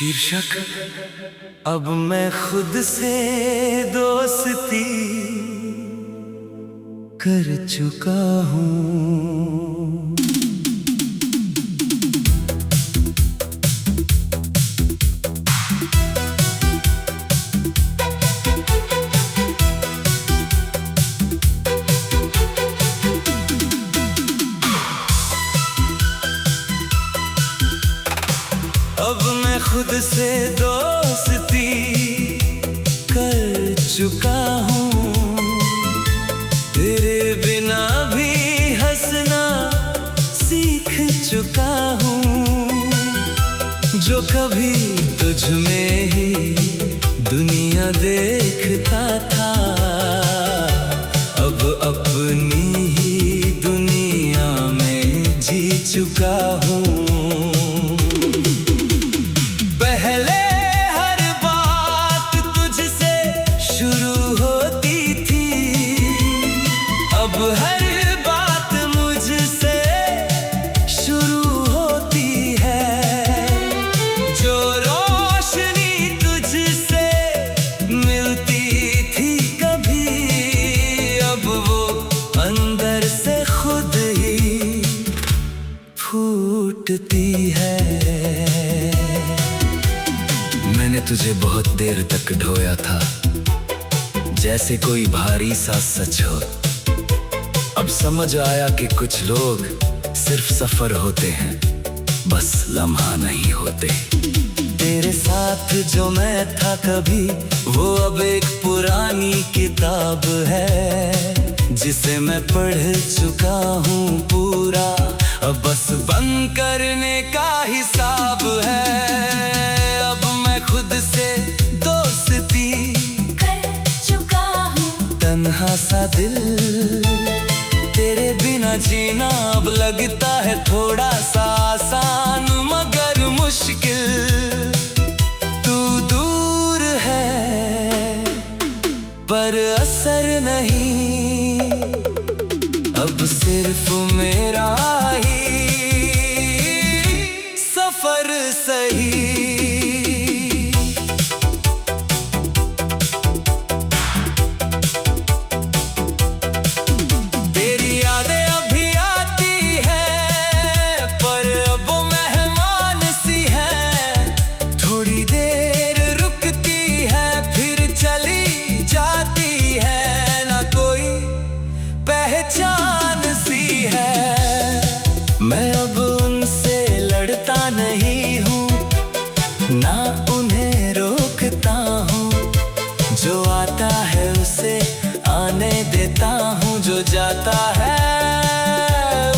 शीर्षक अब मैं खुद से दोस्ती कर चुका हूँ। अब मैं खुद से दोस्ती कर चुका हूँ। तेरे बिना भी हंसना सीख चुका हूँ। जो कभी तुझ में ही दुनिया देखता था, अब अपनी ही दुनिया में जी चुका हूँ। हर बात मुझसे शुरू होती है। जो रोशनी तुझसे मिलती थी कभी, अब वो अंदर से खुद ही फूटती है। मैंने तुझे बहुत देर तक ढोया था, जैसे कोई भारी सा सच हो। अब समझ आया कि कुछ लोग सिर्फ सफर होते हैं, बस लम्हा नहीं होते। तेरे साथ जो मैं था कभी, वो अब एक पुरानी किताब है, जिसे मैं पढ़ चुका हूँ पूरा। अब बस बंद करने का हिसाब है। अब मैं खुद से दोस्ती कर चुका हूँ। तन्हा सा दिल, तेरे बिना जीना अब लगता है थोड़ा सा आसान मगर मुश्किल। तू दूर है पर असर नहीं, अब सिर्फ मेरा ही सफर सही। पहचान सी है, मैं अब उनसे लड़ता नहीं हूँ, ना उन्हें रोकता हूँ। जो आता है उसे आने देता हूँ, जो जाता है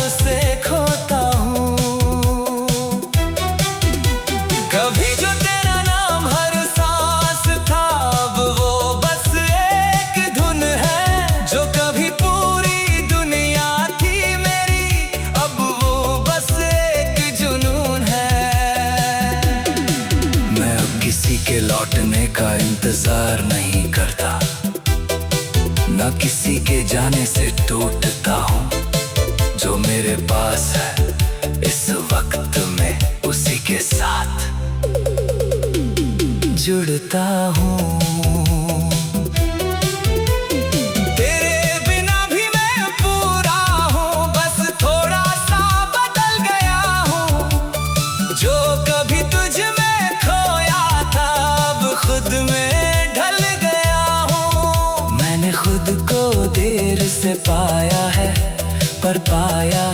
उसे खोता हूँ। कभी जो तेरा नाम हर सांस था, अब वो बस एक धुन है। जो कभी के लौटने का इंतजार नहीं करता, ना किसी के जाने से टूटता हूँ। जो मेरे पास है इस वक्त में, उसी के साथ जुड़ता हूँ। खुद में ढल गया हूँ। मैंने खुद को देर से पाया है, पर पाया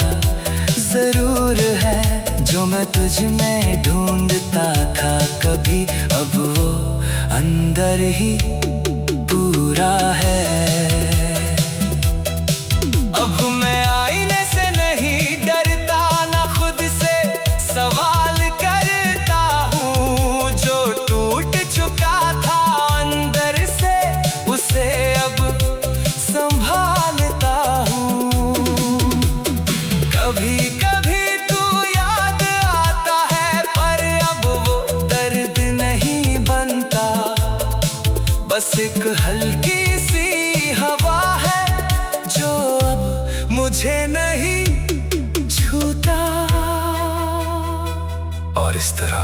जरूर है। जो मैं तुझ में ढूंढता था कभी, अब वो अंदर ही पूरा है। अब मैं आईने से नहीं डरता, ना खुद से सवाल करता हूँ। जो टूट चुका था अंदर से, उसे अब संभालता हूँ। कभी कभी तू याद आता है, पर अब वो दर्द नहीं बनता। बस एक हल्की सी हवा है, जो अब मुझे नहीं छूता। और इस तरह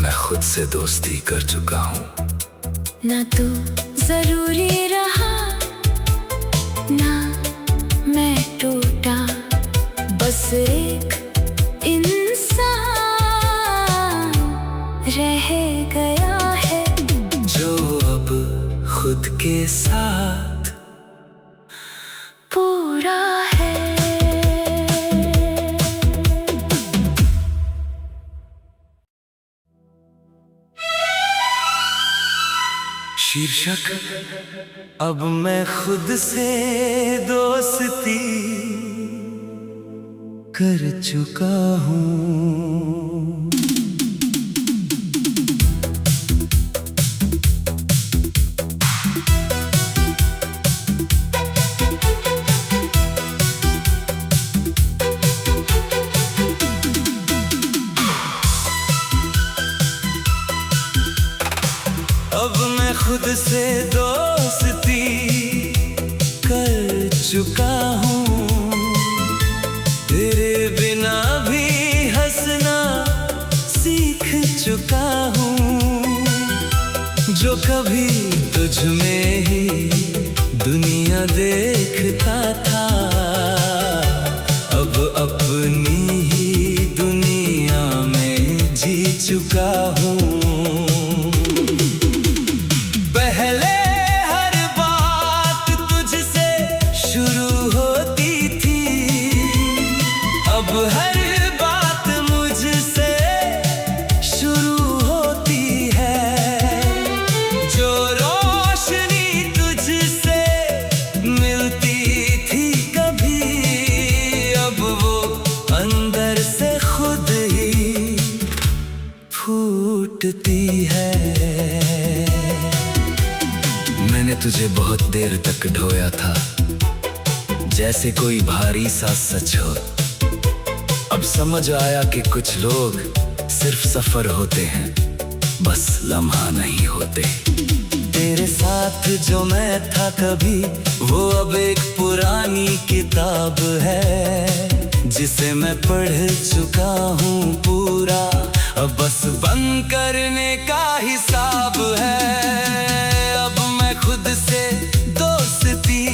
मैं खुद से दोस्ती कर चुका हूँ। ना तू जरूरी रहा ना मैं टूटा, बस एक इंसान रह गया है जो अब खुद के साथ पूरा है। शीर्षक अब मैं खुद से दोस्ती कर चुका हूँ। अब मैं खुद से दोस्ती कर चुका हूँ। तेरे बिना भी हंसना सीख चुका हूँ। जो कभी तुझ में ही दुनिया देखता था, अब अपनी ही दुनिया में जी चुका हूँ। हर बात मुझसे शुरू होती है। जो रोशनी तुझसे मिलती थी कभी, अब वो अंदर से खुद ही फूटती है। मैंने तुझे बहुत देर तक ढोया था, जैसे कोई भारी सा सच हो। अब समझ आया कि कुछ लोग सिर्फ सफर होते हैं, बस लम्हा नहीं होते। तेरे साथ जो मैं था कभी, वो अब एक पुरानी किताब है, जिसे मैं पढ़ चुका हूँ पूरा। अब बस बंद करने का हिसाब है। अब मैं खुद से दोस्ती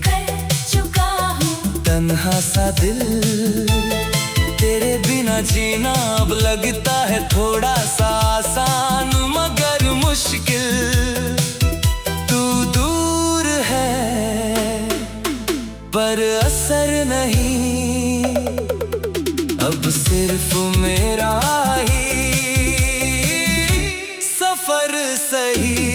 कर चुका हूँ। तन्हा सा दिल तेरे बिना जीना अब लगता है थोड़ा सा आसान, मगर मुश्किल। तू दूर है पर असर नहीं, अब सिर्फ मेरा ही सफर सही।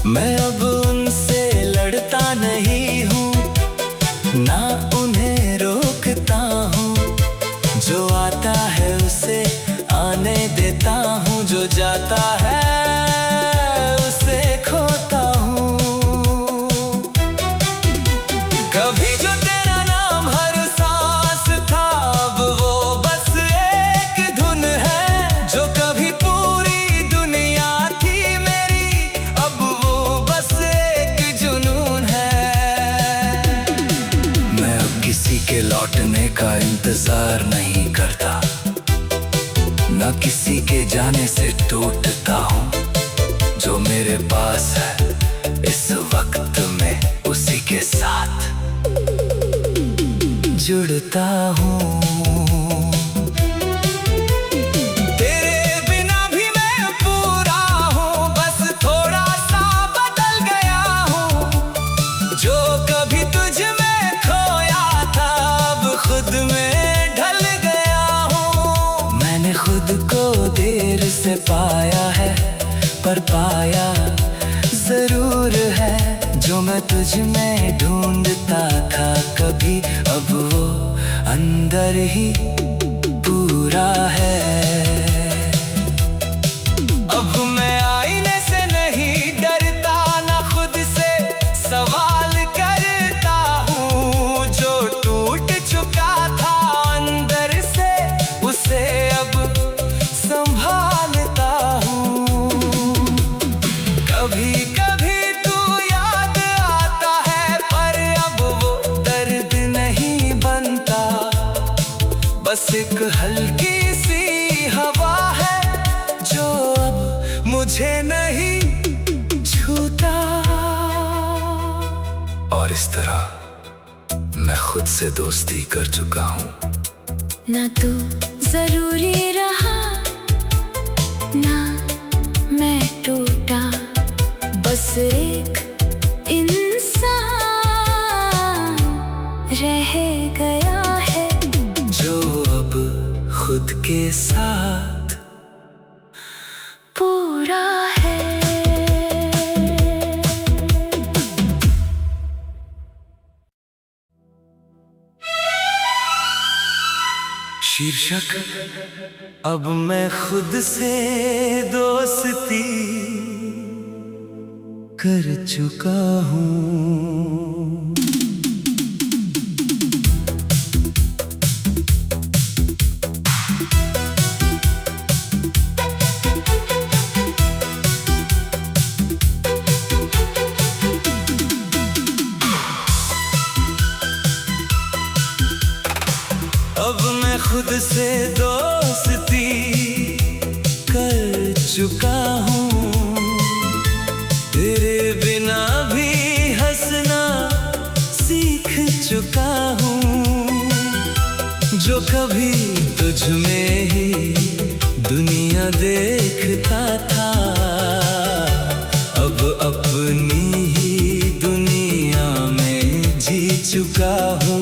मैं अब उनसे लड़ता नहीं हूँ, ना उन्हें रोकता हूँ। जो आता है उसे आने देता हूँ, जो जाता है उसे खोता हूँ। कभी जो तेरा नाम हर सांस था, अब वो बस एक धुन है। जो कभी पूरी दुनिया थी मेरी, अब वो बस एक जुनून है। मैं अब किसी के लौटने का इंतजार नहीं करता, ना किसी के जाने से टूटता हूँ। जो मेरे पास है इस वक्त में, उसी के साथ जुड़ता हूँ। तेरे बिना भी मैं पूरा हूँ, बस थोड़ा सा बदल गया हूँ। जो कभी तुझ में खोया था, अब खुद में ढल गया हूँ। मैंने खुद को देर से पाया है, पर पाया जरूर है। जो मैं तुझ में ढूंढता था कभी, अब वो अंदर ही पूरा है। अब मैं आईने से नहीं डरता, ना खुद से हल्की सी हवा है जो अब मुझे नहीं छूता। और इस तरह मैं खुद से दोस्ती कर चुका हूँ। ना तू जरूरी रहा, ना मैं टूटा, बस एक इंसान रह गया है जो अब खुद के साथ पूरा है। शीर्षक अब मैं खुद से दोस्ती कर चुका हूँ। अब मैं खुद से दोस्ती कर चुका हूँ। तेरे बिना भी हंसना सीख चुका हूँ। जो कभी तुझ में ही दुनिया देखता था, अब अपनी ही दुनिया में जी चुका हूँ।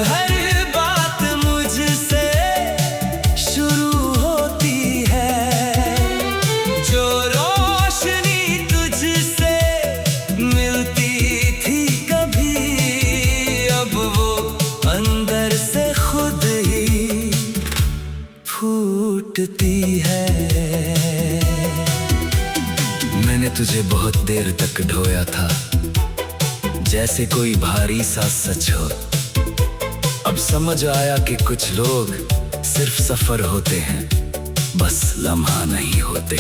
हर बात मुझसे शुरू होती है। जो रोशनी तुझसे मिलती थी कभी, अब वो अंदर से खुद ही फूटती है। मैंने तुझे बहुत देर तक ढोया था, जैसे कोई भारी सा सच हो। अब समझ आया कि कुछ लोग सिर्फ सफर होते हैं, बस लम्हा नहीं होते।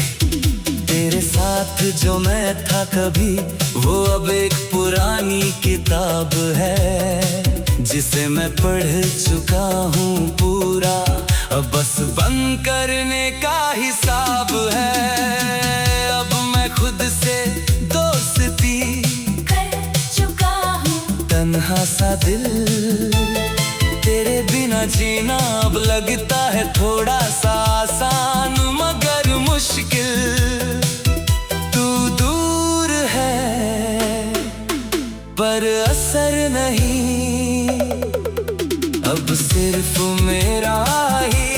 तेरे साथ जो मैं था कभी, वो अब एक पुरानी किताब है जिसे मैं पढ़ चुका हूँ पूरा। अब बस बंद करने का हिसाब है। अब मैं खुद से दोस्ती कर चुका हूँ। तन्हा सा दिल, तेरे बिना जीना अब लगता है थोड़ा सा आसान मगर मुश्किल। तू दूर है पर असर नहीं, अब सिर्फ मेरा ही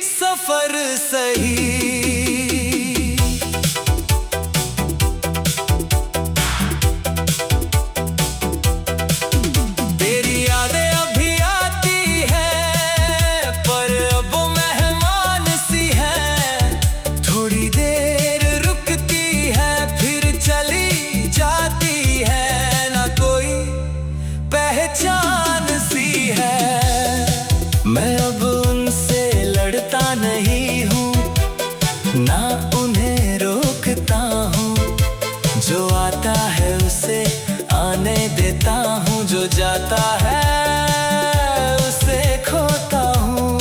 सफर सही। मैं अब उनसे लड़ता नहीं हूँ, ना उन्हें रोकता हूँ। जो आता है उसे आने देता हूँ, जो जाता है उसे खोता हूँ।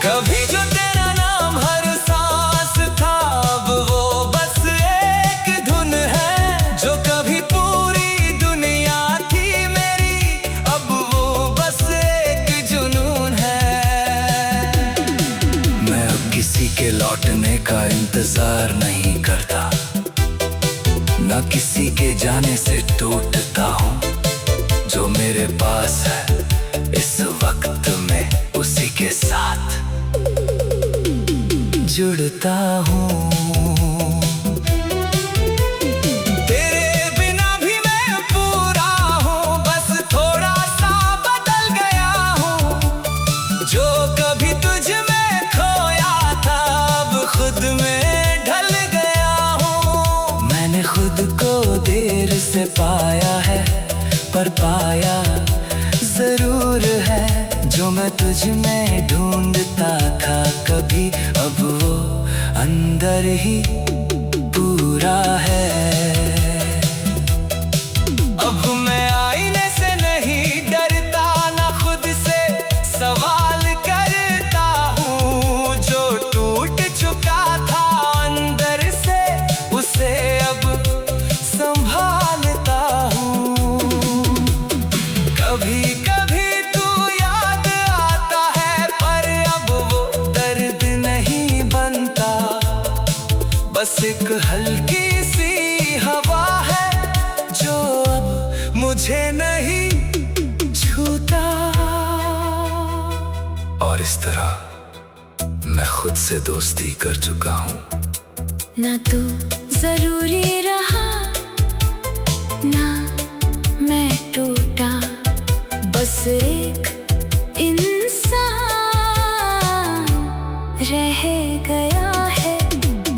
कभी जो तेरा नाम हर सांस था, अब वो बस एक धुन है। जो कभी पूरी दुनिया थी मेरी, अब वो बस एक जुनून है। मैं अब किसी के लौटने का इंतजार नहीं करता, ना किसी के जाने से टूटता हूँ। जो मेरे पास है इस वक्त में, उसी के साथ जुड़ता हूँ। तेरे बिना भी मैं पूरा हूँ, बस थोड़ा सा बदल गया हूँ। जो कभी तुझ में खोया था, अब खुद में ढल गया हूँ। मैंने खुद को देर से पाया है, पर पाया जरूर है जो मैं तुझ में ढूंढता था कभी, अब वो अंदर ही पूरा है। अब मैं आईने से नहीं डरता, ना खुद से सवाल करता हूँ। जो टूट चुका था अंदर से, उसे अब संभालता हूँ। कभी कभी तू याद आता है, पर अब वो दर्द नहीं बनता। बस एक हल्की सी हवा है जो अब मुझे नहीं छूता। और इस तरह मैं खुद से दोस्ती कर चुका हूँ। ना तू जरूरी रहा, ना मैं टूटा। बस एक इंसान रह गया है,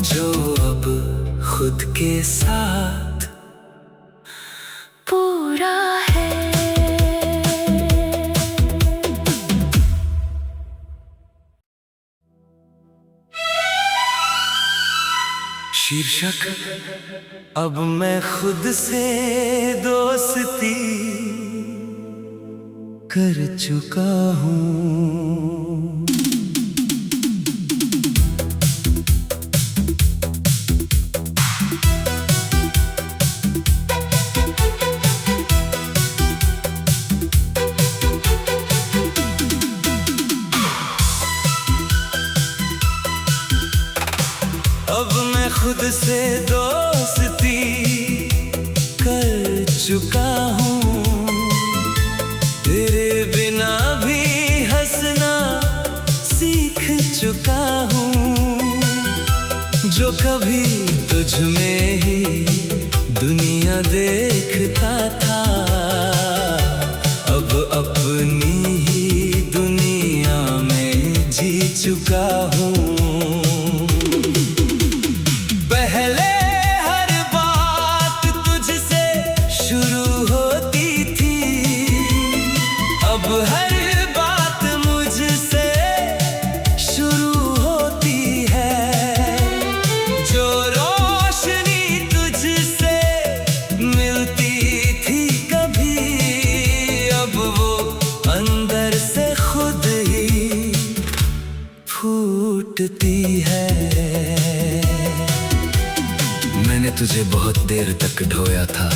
जो अब खुद के साथ पूरा है। शीर्षक: अब मैं खुद से दोस्ती कर चुका हूँ। अब मैं खुद से दोस्ती कर चुका हूँ। तेरे बिना भी हंसना सीख चुका हूँ। जो कभी तुझ में ही दुनिया देखता था, अब अपनी ही दुनिया में जी चुका हूँ। फूटती है। मैंने तुझे बहुत देर तक ढोया था,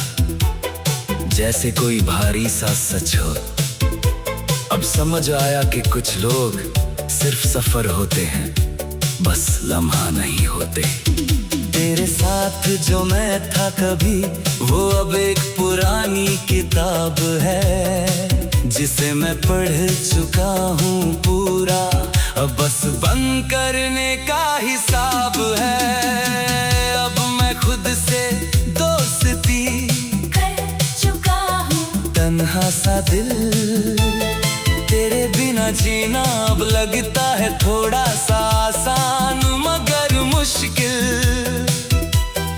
जैसे कोई भारी सा सच हो। अब समझ आया कि कुछ लोग सिर्फ सफर होते हैं, बस लम्हा नहीं होते। तेरे साथ जो मैं था कभी, वो अब एक पुरानी किताब है, जिसे मैं पढ़ चुका हूँ पूरा। अब बस बंद करने का हिसाब है। अब मैं खुद से दोस्ती कर चुका हूँ। तन्हा सा दिल, तेरे बिना जीना अब लगता है थोड़ा सा आसान मगर मुश्किल।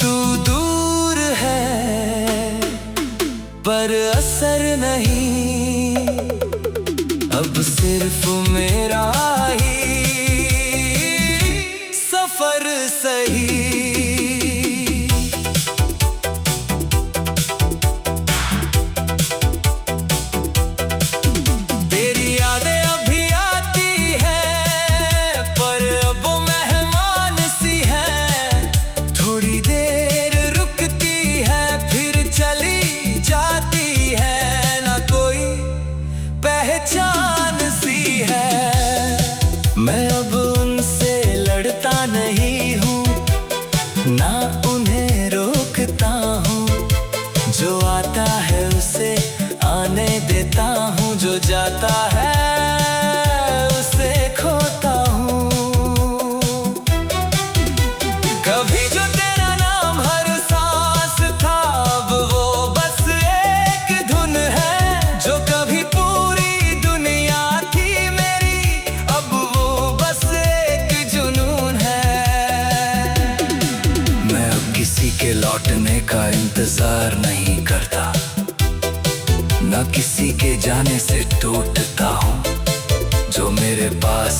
तू दूर है पर असर नहीं, अब सिर्फ मेरा ही सफर सही। तेरी यादें अभी आती है, पर अब मेहमान सी है। थोड़ी देर रुकती है, फिर चली जाती है। ना कोई पहचान सी है। मैं अब उनसे लड़ता नहीं हूँ, ना उन्हें रोकता हूँ। जो आता है उसे आने देता हूँ, जो जाता है उसे खोता हूँ। कभी जो तेरा नाम हर सांस था, अब वो बस एक धुन है। जो कभी पूरी दुनिया थी मेरी, अब वो बस एक जुनून है। मैं अब किसी के लौटने का इंतजार नहीं करता, ना किसी के जाने से टूटता हूँ। जो मेरे पास